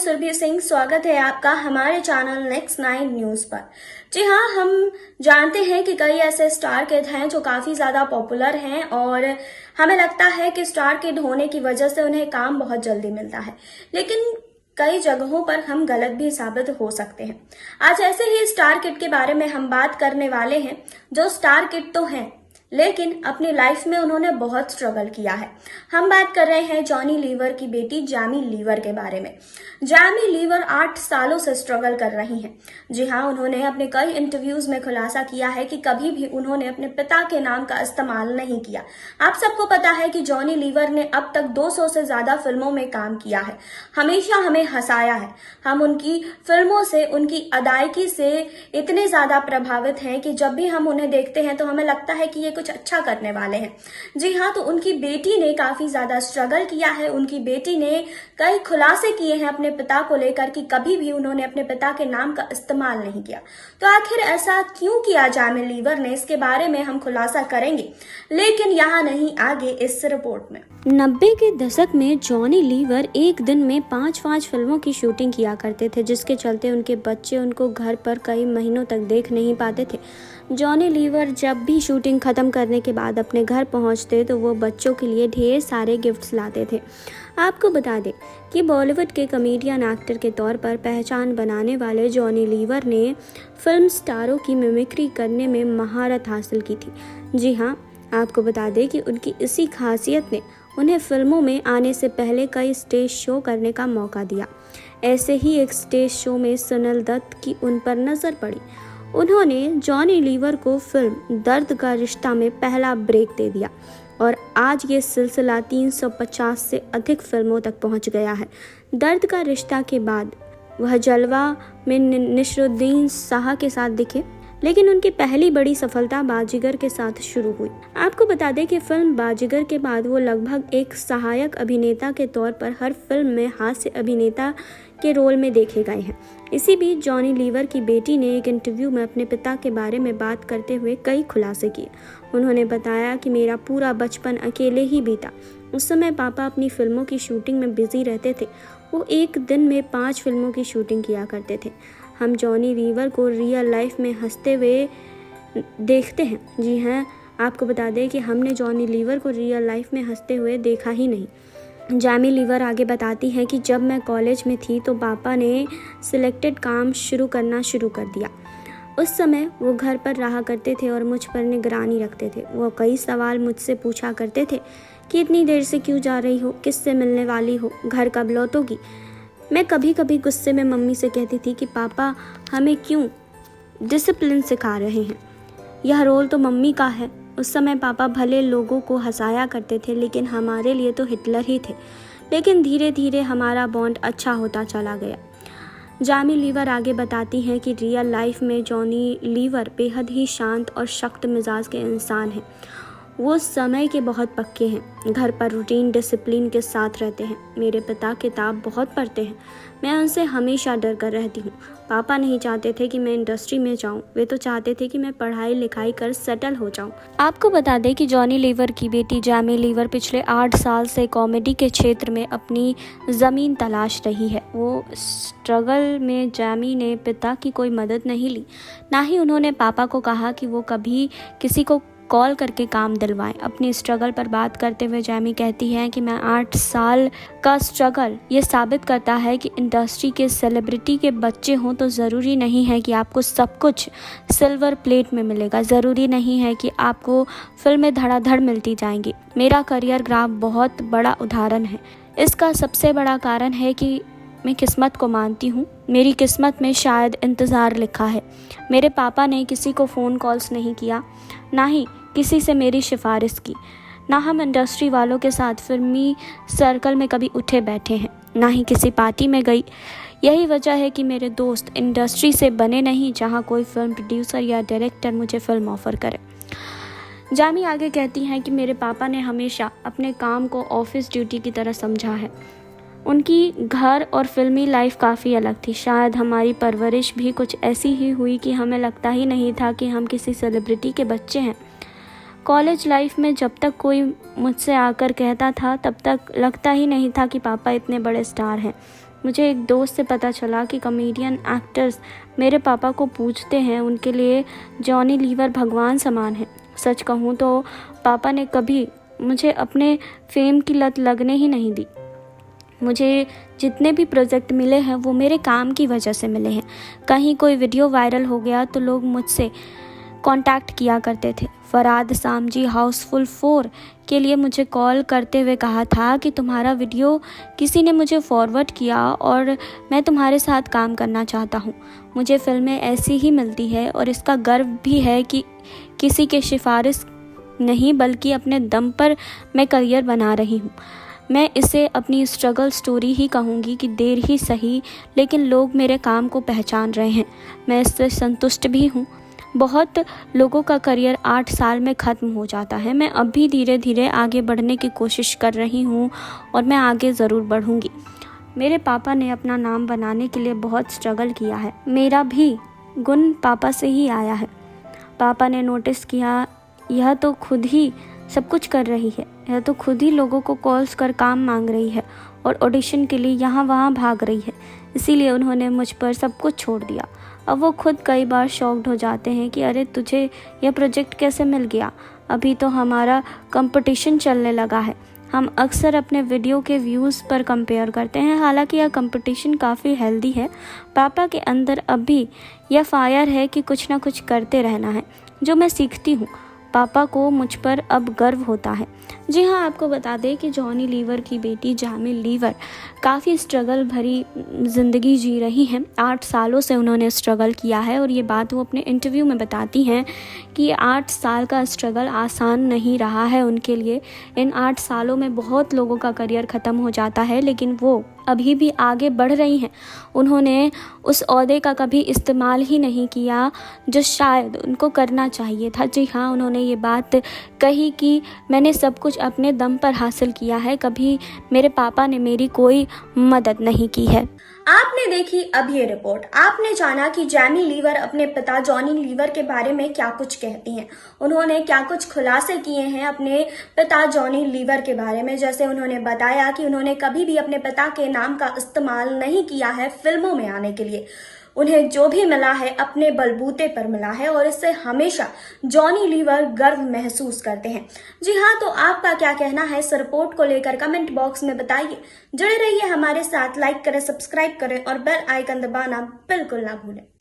सुरभि सिंह। स्वागत है आपका हमारे चैनल नेक्स्ट 9 न्यूज पर। जी हाँ, हम जानते हैं कि कई ऐसे स्टार किड हैं जो काफी ज्यादा पॉपुलर हैं और हमें लगता है कि स्टार किड होने की वजह से उन्हें काम बहुत जल्दी मिलता है, लेकिन कई जगहों पर हम गलत भी साबित हो सकते हैं। आज ऐसे ही स्टार किड के बारे में हम बात करने वाले हैं जो स्टार किड तो हैं, लेकिन अपनी लाइफ में उन्होंने बहुत स्ट्रगल किया है। हम बात कर रहे हैं जॉनी लीवर की बेटी जैमी लीवर के बारे में। जैमी लीवर 8 सालों से स्ट्रगल कर रही हैं। जी हाँ, उन्होंने अपने कई इंटरव्यूज में खुलासा किया है कि कभी भी उन्होंने अपने पिता के नाम का इस्तेमाल नहीं किया। आप सबको पता है कि जॉनी लीवर ने अब तक 200 से ज्यादा फिल्मों में काम किया है, हमेशा हमें हंसाया है। हम उनकी फिल्मों से, उनकी अदायगी से इतने ज्यादा प्रभावित हैं कि जब भी हम उन्हें देखते हैं तो हमें लगता है कि ये कुछ अच्छा करने वाले हैं। जी हाँ, तो उनकी बेटी ने काफी ज्यादा स्ट्रगल किया है। उनकी बेटी ने कई खुलासे किए हैं अपने पिता को लेकर कि कभी भी उन्होंने अपने पिता के नाम का इस्तेमाल नहीं किया। तो आखिर ऐसा क्यों किया जैमी लीवर ने, इसके बारे में हम खुलासा करेंगे, लेकिन यहाँ नहीं, आगे इस रिपोर्ट में। 90 के दशक में जॉनी लीवर एक दिन में 5 फिल्मों की शूटिंग किया करते थे, जिसके चलते उनके बच्चे उनको घर पर कई महीनों तक देख नहीं पाते थे। जॉनी लीवर जब भी शूटिंग खत्म करने के बाद अपने घर पहुंचते तो वो बच्चों के लिए ढेर सारे गिफ्ट्स लाते थे। आपको बता दें कि बॉलीवुड के कॉमेडियन एक्टर के तौर पर पहचान बनाने वाले जॉनी लीवर ने फिल्म स्टारों की मिमिक्री करने में महारत हासिल की थी। जी हाँ, आपको बता दें कि उनकी इसी खासियत ने उन्हें फिल्मों में आने से पहले कई स्टेज शो करने का मौका दिया। ऐसे ही एक स्टेज शो में सुनील दत्त की उन पर नज़र पड़ी। उन्होंने जॉनी लीवर को फिल्म दर्द का रिश्ता में पहला ब्रेक दे दिया और आज ये सिलसिला 350 से अधिक फिल्मों तक पहुंच गया है। दर्द का रिश्ता के बाद वह जलवा में नसीरुद्दीन शाह के साथ दिखे, लेकिन उनकी पहली बड़ी सफलता बाजीगर के साथ शुरू हुई। आपको बता दें कि फिल्म बाजीगर के बाद वो लगभग एक सहायक अभिनेता के तौर पर हर फिल्म में हास्य अभिनेता के रोल में देखे गए हैं। इसी बीच जॉनी लीवर की बेटी ने एक इंटरव्यू में अपने पिता के बारे में बात करते हुए कई खुलासे किए। उन्होंने बताया कि मेरा पूरा बचपन अकेले ही बीता। उस समय पापा अपनी फिल्मों की शूटिंग में बिजी रहते थे। वो एक दिन में 5 फिल्मों की शूटिंग किया करते थे। हम जॉनी लीवर को रियल लाइफ में हंसते हुए देखते हैं। जी हाँ, आपको बता दें कि हमने जॉनी लीवर को रियल लाइफ में हंसते हुए देखा ही नहीं। जैमी लीवर आगे बताती हैं कि जब मैं कॉलेज में थी तो पापा ने सिलेक्टेड काम करना शुरू कर दिया। उस समय वो घर पर रहा करते थे और मुझ पर निगरानी रखते थे। वो कई सवाल मुझसे पूछा करते थे कि इतनी देर से क्यों जा रही हो, किससे मिलने वाली हो, घर कब लौटोगी। मैं कभी कभी गुस्से में मम्मी से कहती थी कि पापा हमें क्यों डिसिप्लिन सिखा रहे हैं, यह रोल तो मम्मी का है। उस समय पापा भले लोगों को हंसाया करते थे, लेकिन हमारे लिए तो हिटलर ही थे। लेकिन धीरे धीरे हमारा बॉन्ड अच्छा होता चला गया। जैमी लीवर आगे बताती हैं कि रियल लाइफ में जॉनी लीवर बेहद ही शांत और सख्त मिजाज के इंसान हैं। वो समय के बहुत पक्के हैं, घर पर रूटीन डिसिप्लिन के साथ रहते हैं। मेरे पिता किताब बहुत पढ़ते हैं, मैं उनसे हमेशा डर कर रहती हूँ। पापा नहीं चाहते थे कि मैं इंडस्ट्री में जाऊँ, वे तो चाहते थे कि मैं पढ़ाई लिखाई कर सेटल हो जाऊँ। आपको बता दें कि जॉनी लीवर की बेटी जैमी लीवर पिछले 8 साल से कॉमेडी के क्षेत्र में अपनी ज़मीन तलाश रही है। वो स्ट्रगल में जैमी ने पिता की कोई मदद नहीं ली, ना ही उन्होंने पापा को कहा कि वो कभी किसी को कॉल करके काम दिलवाएं। अपनी स्ट्रगल पर बात करते हुए जैमी कहती हैं कि मैं 8 साल का स्ट्रगल ये साबित करता है कि इंडस्ट्री के सेलिब्रिटी के बच्चे हों तो ज़रूरी नहीं है कि आपको सब कुछ सिल्वर प्लेट में मिलेगा। ज़रूरी नहीं है कि आपको फिल्में धड़ाधड़ मिलती जाएंगी। मेरा करियर ग्राफ बहुत बड़ा उदाहरण है। इसका सबसे बड़ा कारण है कि मैं किस्मत को मानती हूँ। मेरी किस्मत में शायद इंतज़ार लिखा है। मेरे पापा ने किसी को फ़ोन कॉल्स नहीं किया, ना ही किसी से मेरी सिफारिश की, ना हम इंडस्ट्री वालों के साथ फिल्मी सर्कल में कभी उठे बैठे हैं, ना ही किसी पार्टी में गई। यही वजह है कि मेरे दोस्त इंडस्ट्री से बने नहीं जहाँ कोई फिल्म प्रोड्यूसर या डायरेक्टर मुझे फिल्म ऑफ़र करे। जैमी आगे कहती हैं कि मेरे पापा ने हमेशा अपने काम को ऑफिस ड्यूटी की तरह समझा है। उनकी घर और फिल्मी लाइफ काफ़ी अलग थी। शायद हमारी परवरिश भी कुछ ऐसी ही हुई कि हमें लगता ही नहीं था कि हम किसी सेलिब्रिटी के बच्चे हैं। कॉलेज लाइफ में जब तक कोई मुझसे आकर कहता था तब तक लगता ही नहीं था कि पापा इतने बड़े स्टार हैं। मुझे एक दोस्त से पता चला कि कॉमेडियन एक्टर्स मेरे पापा को पूछते हैं, उनके लिए जॉनी लीवर भगवान समान है। सच कहूँ तो पापा ने कभी मुझे अपने फेम की लत लगने ही नहीं दी। मुझे जितने भी प्रोजेक्ट मिले हैं वो मेरे काम की वजह से मिले हैं। कहीं कोई वीडियो वायरल हो गया तो लोग मुझसे कांटेक्ट किया करते थे। फरहाद सामजी हाउसफुल 4 के लिए मुझे कॉल करते हुए कहा था कि तुम्हारा वीडियो किसी ने मुझे फॉरवर्ड किया और मैं तुम्हारे साथ काम करना चाहता हूँ। मुझे फिल्में ऐसी ही मिलती है और इसका गर्व भी है कि किसी के सिफारिश नहीं बल्कि अपने दम पर मैं करियर बना रही हूँ। मैं इसे अपनी स्ट्रगल स्टोरी ही कहूँगी कि देर ही सही, लेकिन लोग मेरे काम को पहचान रहे हैं। मैं इससे संतुष्ट भी हूँ। बहुत लोगों का करियर 8 साल में ख़त्म हो जाता है। मैं अभी धीरे धीरे आगे बढ़ने की कोशिश कर रही हूँ और मैं आगे ज़रूर बढ़ूँगी। मेरे पापा ने अपना नाम बनाने के लिए बहुत स्ट्रगल किया है। मेरा भी गुण पापा से ही आया है। पापा ने नोटिस किया यह तो खुद ही सब कुछ कर रही है, यह तो खुद ही लोगों को कॉल्स कर काम मांग रही है और ऑडिशन के लिए यहाँ वहाँ भाग रही है। इसीलिए उन्होंने मुझ पर सब कुछ छोड़ दिया। अब वो खुद कई बार शॉक्ड हो जाते हैं कि अरे तुझे यह प्रोजेक्ट कैसे मिल गया, अभी तो हमारा कंपटीशन चलने लगा है। हम अक्सर अपने वीडियो के व्यूज़ पर कंपेयर करते हैं, हालांकि यह कंपटीशन काफ़ी हेल्दी है। पापा के अंदर अभी यह फायर है कि कुछ ना कुछ करते रहना है, जो मैं सीखती हूँ। पापा को मुझ पर अब गर्व होता है। जी हाँ, आपको बता दें कि जॉनी लीवर की बेटी जामी लीवर काफ़ी स्ट्रगल भरी ज़िंदगी जी रही हैं। 8 सालों से उन्होंने स्ट्रगल किया है और ये बात वो अपने इंटरव्यू में बताती हैं कि 8 साल का स्ट्रगल आसान नहीं रहा है उनके लिए। इन 8 सालों में बहुत लोगों का करियर ख़त्म हो जाता है, लेकिन वो अभी भी आगे बढ़ रही हैं। उन्होंने उस ओहदे का कभी इस्तेमाल ही नहीं किया जो शायद उनको करना चाहिए था। जी हाँ, उन्होंने ये बात कही कि मैंने सब कुछ अपने दम पर हासिल किया है, कभी मेरे पापा ने मेरी कोई मदद नहीं की है। आपने देखी अब ये रिपोर्ट। आपने जाना कि जैमी लीवर अपने पिता जॉनी लीवर के बारे में क्या कुछ कहती हैं। उन्होंने क्या कुछ खुलासे किए हैं अपने पिता जॉनी लीवर के बारे में। जैसे उन्होंने बताया कि उन्होंने कभी भी अपने पिता के नाम का इस्तेमाल नहीं किया है फिल्मों में आने के लिए। उन्हें जो भी मिला है अपने बलबूते पर मिला है और इससे हमेशा जॉनी लीवर गर्व महसूस करते हैं। जी हाँ, तो आपका क्या कहना है इस रिपोर्ट को लेकर कमेंट बॉक्स में बताइए। जुड़े रहिए हमारे साथ, लाइक करें, सब्सक्राइब करें और बेल आइकन दबाना बिल्कुल ना भूलें।